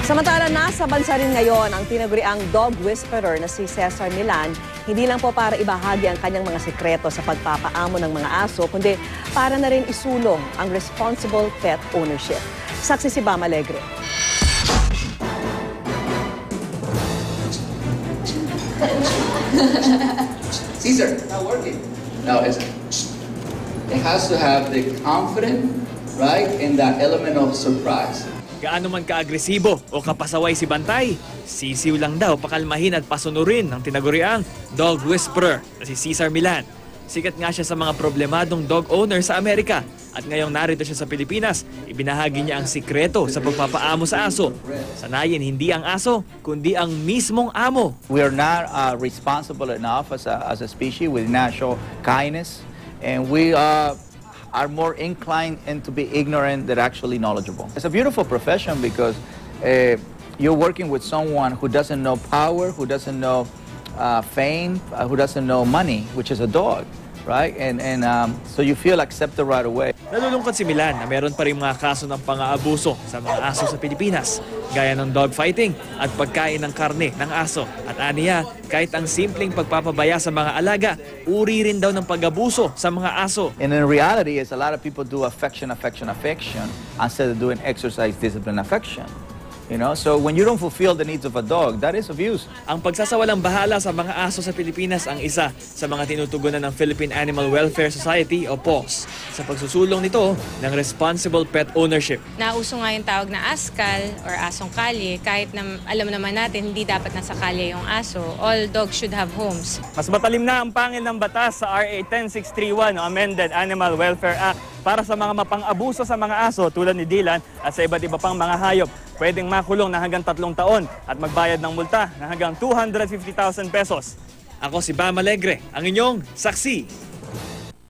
Samantala, nasa bansa rin ngayon ang tinaguriang dog whisperer na si Cesar Millan, hindi lang po para ibahagi ang kanyang mga sekreto sa pagpapaamo ng mga aso, kundi para na rin isulong ang responsible pet ownership. Saksi si Bam Alegre. Cesar, not working. No, it has to have the confidence, right, and that element of surprise. Gaano man ka-agresibo o kapasaway si Bantay, sisiw lang daw pakalmahin at pasunurin ng tinaguriang dog whisperer na si Cesar Millan. Sikat nga siya sa mga problemadong dog owner sa Amerika at ngayong narito siya sa Pilipinas, ibinahagi niya ang sikreto sa pagpapaamo sa aso. Sanayin hindi ang aso, kundi ang mismong amo. We are not responsible enough as a species with natural kindness, and we are more inclined to be ignorant than actually knowledgeable. It's a beautiful profession because you're working with someone who doesn't know power, who doesn't know fame, who doesn't know money, which is a dog, right? And so you feel accepted right away. Nalulungkot si Millan na meron pa rin mga kaso ng pang-aabuso sa mga aso sa Pilipinas, gaya ng dog fighting at pagkain ng karne ng aso. At aniya, kahit ang simpleng pagpapabaya sa mga alaga, uri rin daw ng pag-abuso sa mga aso. And in reality, is a lot of people do affection instead of doing exercise, discipline, affection. You know, so when you don't fulfill the needs of a dog, that is abuse. Ang pagsasawalang bahala sa mga aso sa Pilipinas ang isa sa mga tinutugunan ng Philippine Animal Welfare Society o PAWS sa pagsusulong nito ng responsible pet ownership. Nauso nga yung tawag na askal or asong kalye, kahit na alam naman natin hindi dapat nasa kalye yung aso. All dogs should have homes. Mas matalim na ang pangil ng batas sa RA 10631 o Amended Animal Welfare Act para sa mga mapang-abuso sa mga aso tulad ni Dylan at sa iba't iba pang mga hayop. Pwedeng makulong na hanggang 3 taon at magbayad ng multa na hanggang 250,000 pesos. Ako si Bam Alegre, ang inyong saksi.